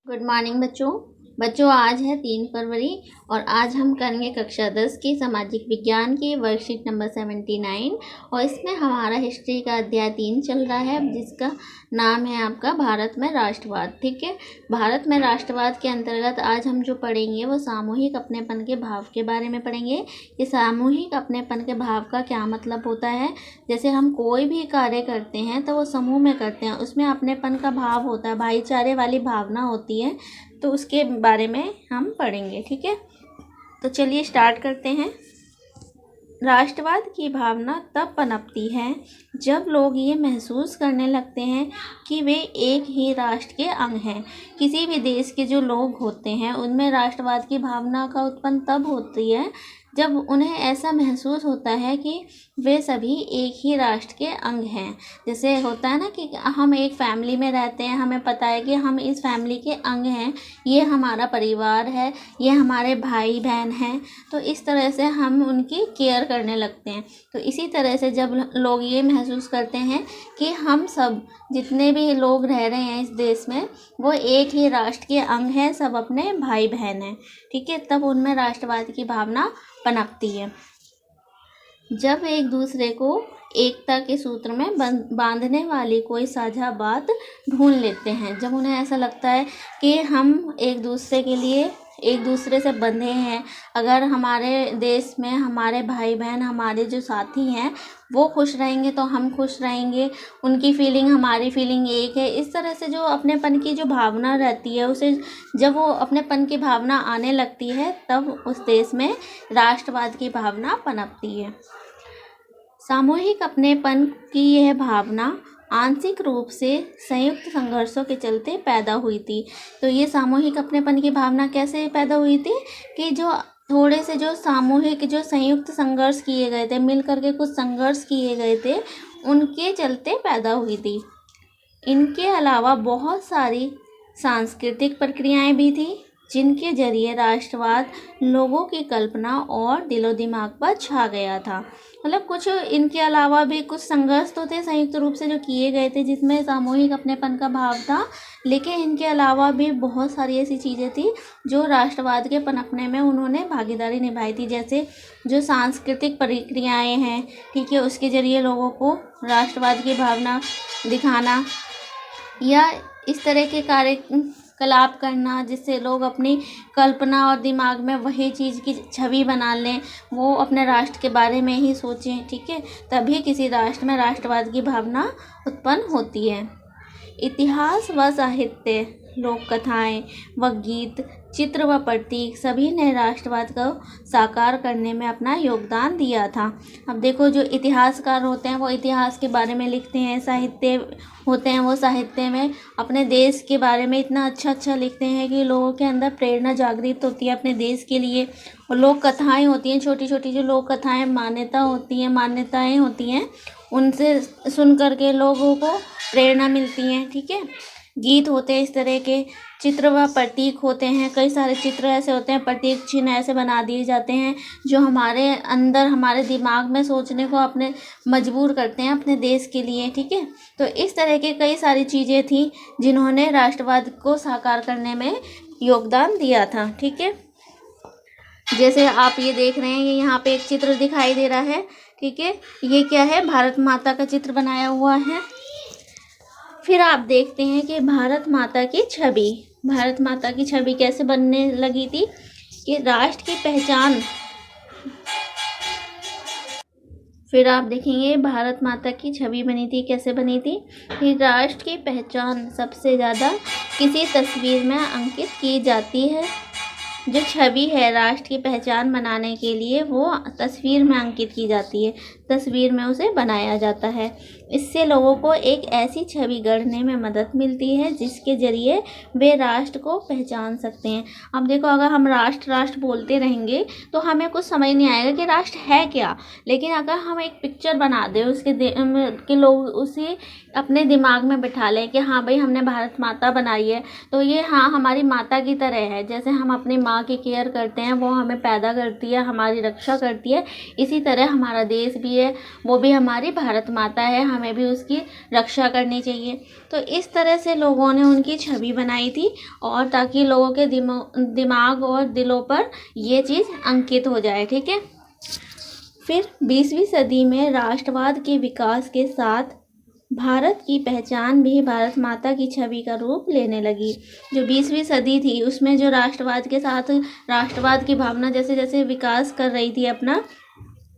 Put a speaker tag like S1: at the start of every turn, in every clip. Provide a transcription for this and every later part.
S1: Good morning बच्चों आज है 3 फरवरी और आज हम करेंगे कक्षा 10 की सामाजिक विज्ञान की वर्कशीट नंबर 79 और इसमें हमारा हिस्ट्री का अध्याय 3 चल रहा है जिसका नाम है आपका भारत में राष्ट्रवाद। ठीक है, भारत में राष्ट्रवाद के अंतर्गत आज हम जो पढ़ेंगे वो सामूहिक अपनेपन के भाव के बारे में पढ़ेंगे कि सामूहिक अपनेपन के भाव का क्या मतलब होता है। जैसे हम कोई भी कार्य करते हैं तो वो समूह में करते हैं, उसमें अपनेपन का भाव होता है, भाईचारे वाली भावना होती है, तो उसके बारे में हम पढ़ेंगे। ठीक है, तो चलिए स्टार्ट करते हैं। राष्ट्रवाद की भावना तब पनपती है जब लोग ये महसूस करने लगते हैं कि वे एक ही राष्ट्र के अंग हैं। किसी भी देश के जो लोग होते हैं उनमें राष्ट्रवाद की भावना का उत्पन्न तब होती है जब उन्हें ऐसा महसूस होता है कि वे सभी एक ही राष्ट्र के अंग हैं। जैसे होता है ना कि हम एक फैमिली में रहते हैं, हमें पता है कि हम इस फैमिली के अंग हैं, ये हमारा परिवार है, ये हमारे भाई बहन हैं, तो इस तरह से हम उनकी केयर करने लगते हैं। तो इसी तरह से जब लोग ये महसूस करते हैं कि हम सब जितने भी लोग रह रहे हैं इस देश में वो एक ही राष्ट्र के अंग हैं, सब अपने भाई बहन हैं। ठीक है, तब उनमें राष्ट्रवाद की भावना पनपती है। जब एक दूसरे को एकता के सूत्र में बांधने वाली कोई साझा बात ढूंढ लेते हैं, जब उन्हें ऐसा लगता है कि हम एक दूसरे के लिए एक दूसरे से बंधे हैं, अगर हमारे देश में हमारे भाई बहन हमारे जो साथी हैं वो खुश रहेंगे तो हम खुश रहेंगे, उनकी फीलिंग हमारी फीलिंग एक है। इस तरह से जो अपनेपन की जो भावना रहती है उसे जब वो अपनेपन की भावना आने लगती है तब उस देश में राष्ट्रवाद की भावना पनपती है। सामूहिक अपनेपन की यह भावना आंशिक रूप से संयुक्त संघर्षों के चलते पैदा हुई थी। तो ये सामूहिक अपनेपन की भावना कैसे पैदा हुई थी कि जो थोड़े से जो सामूहिक जो संयुक्त संघर्ष किए गए थे, मिल करके कुछ संघर्ष किए गए थे, उनके चलते पैदा हुई थी। इनके अलावा बहुत सारी सांस्कृतिक प्रक्रियाएं भी थी जिनके जरिए राष्ट्रवाद लोगों की कल्पना और दिलो दिमाग पर छा गया था। मतलब कुछ इनके अलावा भी कुछ संघर्ष तो थे संयुक्त रूप से जो किए गए थे जिसमें सामूहिक अपनेपन का भाव था, लेकिन इनके अलावा भी बहुत सारी ऐसी चीज़ें थी जो राष्ट्रवाद के पनपने में उन्होंने भागीदारी निभाई थी। जैसे जो सांस्कृतिक प्रक्रियाएँ हैं, ठीक है, उसके जरिए लोगों को राष्ट्रवाद की भावना दिखाना या इस तरह के कार्यकलाप करना जिससे लोग अपनी कल्पना और दिमाग में वही चीज़ की छवि बना लें, वो अपने राष्ट्र के बारे में ही सोचें। ठीक है, तभी किसी राष्ट्र में राष्ट्रवाद की भावना उत्पन्न होती है। इतिहास व साहित्य, लोक कथाएँ व गीत, चित्र व प्रतीक सभी ने राष्ट्रवाद को साकार करने में अपना योगदान दिया था। अब देखो, जो इतिहासकार होते हैं वो इतिहास के बारे में लिखते हैं, साहित्य होते हैं वो साहित्य में अपने देश के बारे में इतना अच्छा लिखते हैं कि लोगों के अंदर प्रेरणा जागृत होती है अपने देश के लिए। और लोक कथाएँ होती हैं, छोटी छोटी जो लोक कथाएँ मान्यताएँ होती हैं, उनसे सुन करके लोगों को प्रेरणा मिलती है। ठीक है, गीत होते हैं इस तरह के, चित्र व प्रतीक होते हैं, कई सारे चित्र ऐसे होते हैं, प्रतीक चिन्ह ऐसे बना दिए जाते हैं जो हमारे अंदर हमारे दिमाग में सोचने को अपने मजबूर करते हैं अपने देश के लिए। ठीक है, तो इस तरह के कई सारी चीज़ें थी जिन्होंने राष्ट्रवाद को साकार करने में योगदान दिया था। ठीक है, जैसे आप ये देख रहे हैं, ये यहाँ पे एक चित्र दिखाई दे रहा है। ठीक है, ये क्या है, भारत माता का चित्र बनाया हुआ है। फिर आप देखते हैं कि भारत माता की छवि कैसे बनने लगी थी कि राष्ट्र की पहचान। फिर आप देखेंगे भारत माता की छवि बनी थी, कैसे बनी थी कि राष्ट्र की पहचान सबसे ज़्यादा किसी तस्वीर में अंकित की जाती है। जो छवि है राष्ट्र की पहचान बनाने के लिए वो तस्वीर में अंकित की जाती है, तस्वीर में उसे बनाया जाता है। इससे लोगों को एक ऐसी छवि गढ़ने में मदद मिलती है जिसके ज़रिए वे राष्ट्र को पहचान सकते हैं। अब देखो, अगर हम राष्ट्र बोलते रहेंगे तो हमें कुछ समझ नहीं आएगा कि राष्ट्र है क्या, लेकिन अगर हम एक पिक्चर बना दें कि लोग उसे अपने दिमाग में बिठा लें कि हाँ भाई हमने भारत माता बनाई है, तो ये हाँ हमारी माता की तरह है। जैसे हम अपनी माँ की केयर करते हैं, वो हमें पैदा करती है, हमारी रक्षा करती है, इसी तरह हमारा देश भी है वो भी हमारी भारत माता है, हमें भी उसकी रक्षा करनी चाहिए। तो इस तरह से लोगों ने उनकी छवि बनाई थी, और ताकि लोगों के दिमाग और दिलों पर ये चीज़ अंकित हो जाए। ठीक है। फिर 20वीं सदी में राष्ट्रवाद के विकास के साथ भारत की पहचान भी भारत माता की छवि का रूप लेने लगी। जो 20वीं सदी थी उसमें जो राष्ट्रवाद के साथ राष्ट्रवाद की भावना जैसे जैसे विकास कर रही थी अपना,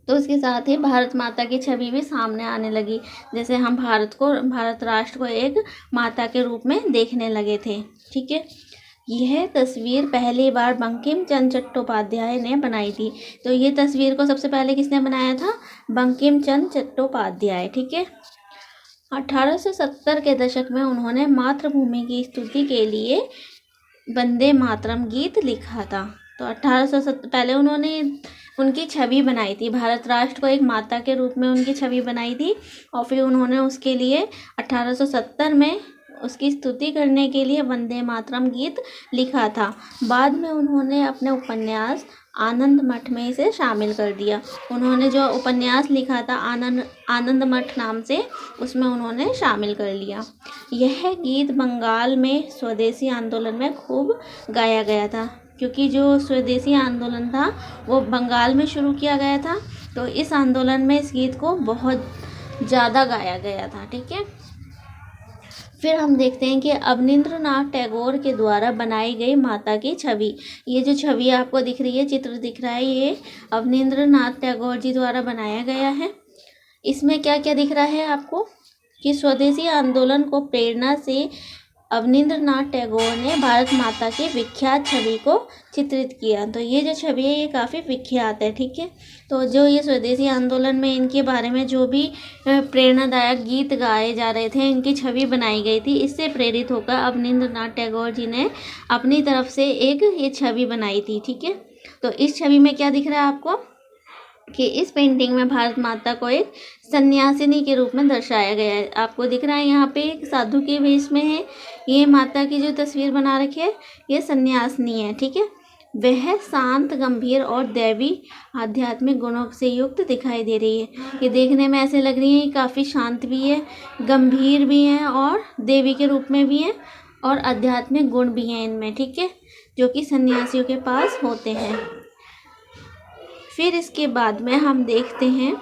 S1: तो उसके साथ ही भारत माता की छवि भी सामने आने लगी। जैसे हम भारत राष्ट्र को एक माता के रूप में देखने लगे थे। ठीक है। यह तस्वीर पहली बार बंकिम चंद्र चट्टोपाध्याय ने बनाई थी। तो ये तस्वीर को सबसे पहले किसने बनाया था? बंकिम चंद्र चट्टोपाध्याय। ठीक है। 1870 के दशक में उन्होंने मातृभूमि की स्तुति के लिए वंदे मातरम गीत लिखा था। तो 1870 पहले उन्होंने उनकी छवि बनाई थी, भारत राष्ट्र को एक माता के रूप में उनकी छवि बनाई थी, और फिर उन्होंने उसके लिए 1870 में उसकी स्तुति करने के लिए वंदे मातरम गीत लिखा था। बाद में उन्होंने अपने उपन्यास आनंद मठ में इसे शामिल कर दिया। उन्होंने जो उपन्यास लिखा था आनंद मठ नाम से, उसमें उन्होंने शामिल कर लिया। यह गीत बंगाल में स्वदेशी आंदोलन में खूब गाया गया था, क्योंकि जो स्वदेशी आंदोलन था वो बंगाल में शुरू किया गया था। तो इस आंदोलन में इस गीत को बहुत ज़्यादा गाया गया था। ठीक है। फिर हम देखते हैं कि अवनींद्रनाथ टैगोर के द्वारा बनाई गई माता की छवि। ये जो छवि आपको दिख रही है, चित्र दिख रहा है, ये अवनींद्रनाथ टैगोर जी द्वारा बनाया गया है। इसमें क्या क्या दिख रहा है आपको? कि स्वदेशी आंदोलन को प्रेरणा से अवनींद्रनाथ टैगोर ने भारत माता की विख्यात छवि को चित्रित किया। तो ये जो छवि है ये काफ़ी विख्यात है। ठीक है। तो जो ये स्वदेशी आंदोलन में इनके बारे में जो भी प्रेरणादायक गीत गाए जा रहे थे, इनकी छवि बनाई गई थी, इससे प्रेरित होकर अवनींद्रनाथ टैगोर जी ने अपनी तरफ से एक ये छवि बनाई थी। ठीक है। तो इस छवि में क्या दिख रहा है आपको? कि इस पेंटिंग में भारत माता को एक सन्यासिनी के रूप में दर्शाया गया है। आपको दिख रहा है यहाँ पे एक साधु के वेश में है। ये माता की जो तस्वीर बना रखी है ये सन्यासिनी है। ठीक है। वह शांत, गंभीर और दैवी आध्यात्मिक गुणों से युक्त दिखाई दे रही है। ये देखने में ऐसे लग रही है कि काफ़ी शांत भी है, गंभीर भी है और देवी के रूप में भी है, और आध्यात्मिक गुण भी हैं इनमें। ठीक है। जो कि सन्यासियों के पास होते हैं। फिर इसके बाद में हम देखते हैं,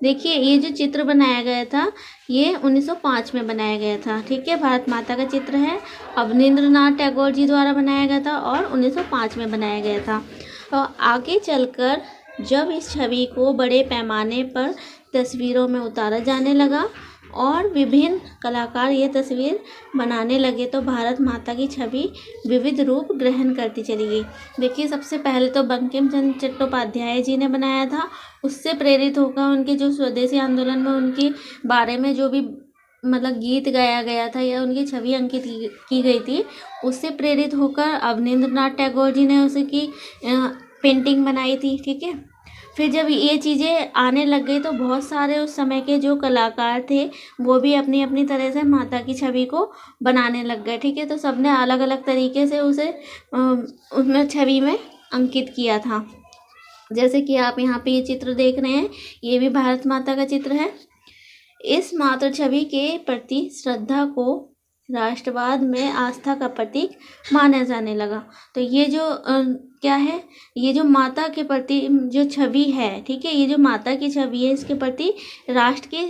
S1: देखिए ये जो चित्र बनाया गया था ये 1905 में बनाया गया था। ठीक है। भारत माता का चित्र है, अवनींद्रनाथ टैगोर जी द्वारा बनाया गया था और 1905 में बनाया गया था। तो आगे चलकर जब इस छवि को बड़े पैमाने पर तस्वीरों में उतारा जाने लगा और विभिन्न कलाकार ये तस्वीर बनाने लगे, तो भारत माता की छवि विविध रूप ग्रहण करती चली गई। देखिए सबसे पहले तो बंकिम चंद्र चट्टोपाध्याय जी ने बनाया था, उससे प्रेरित होकर उनके जो स्वदेशी आंदोलन में उनके बारे में जो भी मतलब गीत गाया गया था या उनकी छवि अंकित की गई थी, उससे प्रेरित होकर अवनींद्रनाथ टैगोर जी ने उसकी पेंटिंग बनाई थी। ठीक है। फिर जब ये चीज़ें आने लग गई तो बहुत सारे उस समय के जो कलाकार थे वो भी अपनी अपनी तरह से माता की छवि को बनाने लग गए। ठीक है। तो सबने अलग अलग तरीके से उसे उसमें छवि में अंकित किया था। जैसे कि आप यहाँ पे ये चित्र देख रहे हैं, ये भी भारत माता का चित्र है। इस मातृ छवि के प्रति श्रद्धा को राष्ट्रवाद में आस्था का प्रतीक माना जाने लगा। तो ये जो क्या है, ये जो माता के प्रति जो छवि है, ठीक है, ये जो माता की छवि है इसके प्रति राष्ट्र की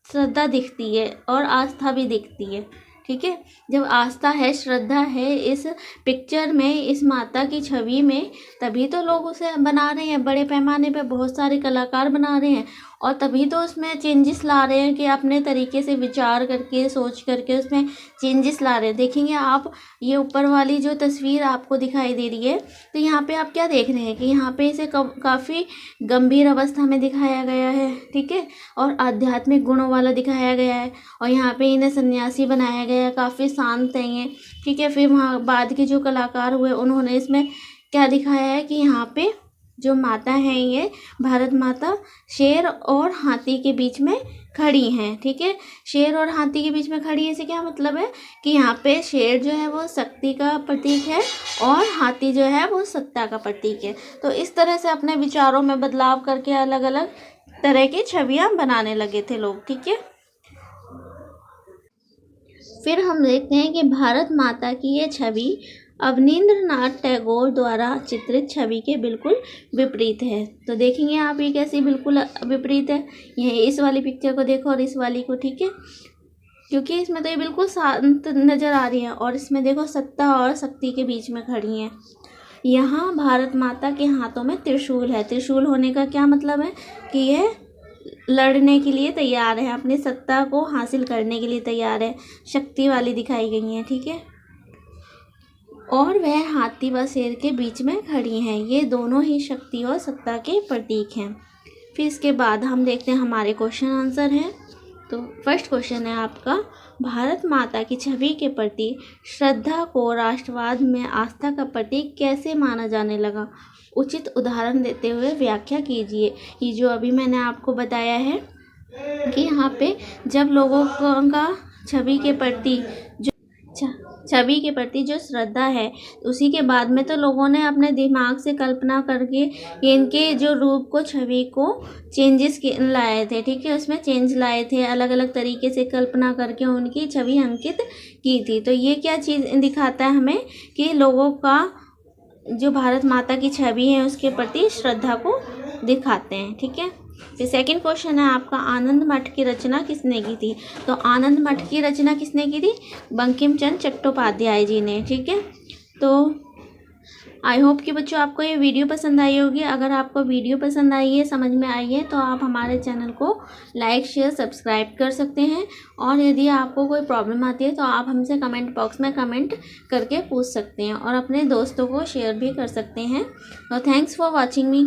S1: श्रद्धा दिखती है और आस्था भी दिखती है। ठीक है। जब आस्था है, श्रद्धा है इस पिक्चर में, इस माता की छवि में, तभी तो लोग उसे बना रहे हैं, बड़े पैमाने पे बहुत सारे कलाकार बना रहे हैं, और तभी तो उसमें चेंजेस ला रहे हैं कि अपने तरीके से विचार करके सोच करके उसमें चेंजेस ला रहे हैं। देखेंगे आप ये ऊपर वाली जो तस्वीर आपको दिखाई दे रही है, तो यहाँ पे आप क्या देख रहे हैं कि यहाँ पे इसे काफ़ी गंभीर अवस्था में दिखाया गया है। ठीक है। और आध्यात्मिक गुणों वाला दिखाया गया है, और यहाँ पे इन्हें सन्यासी बनाया गया है, काफ़ी शांत है ये। ठीक है। फिर वहाँ बाद के जो कलाकार हुए उन्होंने इसमें क्या दिखाया है कि यहाँ पे जो माता है ये भारत माता शेर और हाथी के बीच में खड़ी हैं। ठीक है। शेर और हाथी के बीच में खड़ी है, इसे क्या मतलब है कि यहाँ पे शेर जो है वो शक्ति का प्रतीक है और हाथी जो है वो सत्ता का प्रतीक है। तो इस तरह से अपने विचारों में बदलाव करके अलग अलग तरह की छवियां बनाने लगे थे लोग। ठीक है, फिर हम देखते हैं कि भारत माता की ये छवि अवनींद्रनाथ टैगोर द्वारा चित्रित छवि के बिल्कुल विपरीत है। तो देखेंगे आप ये कैसी बिल्कुल विपरीत है। ये इस वाली पिक्चर को देखो और इस वाली को। ठीक है, क्योंकि इसमें तो ये बिल्कुल शांत नज़र आ रही है और इसमें देखो सत्ता और शक्ति के बीच में खड़ी हैं। यहाँ भारत माता के हाथों में त्रिशूल है। त्रिशूल होने का क्या मतलब है कि यह लड़ने के लिए तैयार है, अपनी सत्ता को हासिल करने के लिए तैयार है, शक्ति वाली दिखाई गई है। ठीक है, और वह हाथी व शेर के बीच में खड़ी हैं। ये दोनों ही शक्ति और सत्ता के प्रतीक हैं। फिर इसके बाद हम देखते हैं हमारे क्वेश्चन आंसर हैं। तो फर्स्ट क्वेश्चन है आपका, भारत माता की छवि के प्रति श्रद्धा को राष्ट्रवाद में आस्था का प्रतीक कैसे माना जाने लगा? उचित उदाहरण देते हुए व्याख्या कीजिए। ये जो अभी मैंने आपको बताया है कि यहाँ पे जब लोगों का छवि के प्रति जो श्रद्धा है, उसी के बाद में तो लोगों ने अपने दिमाग से कल्पना करके इनके जो रूप को, छवि को चेंजेस लाए थे। ठीक है, उसमें चेंज लाए थे, अलग अलग तरीके से कल्पना करके उनकी छवि अंकित की थी। तो ये क्या चीज़ दिखाता है हमें कि लोगों का जो भारत माता की छवि है उसके प्रति श्रद्धा को दिखाते हैं। ठीक है, फिर सेकंड क्वेश्चन है आपका, आनंद मठ की रचना किसने की थी? तो आनंद मठ की रचना किसने की थी? बंकिम चंद्र चट्टोपाध्याय जी ने। ठीक है, तो आई होप कि बच्चों आपको ये वीडियो पसंद आई होगी। अगर आपको वीडियो पसंद आई है, समझ में आई है, तो आप हमारे चैनल को लाइक शेयर सब्सक्राइब कर सकते हैं। और यदि आपको कोई प्रॉब्लम आती है तो आप हमसे कमेंट बॉक्स में कमेंट करके पूछ सकते हैं और अपने दोस्तों को शेयर भी कर सकते हैं। और थैंक्स फॉर वॉचिंग मी।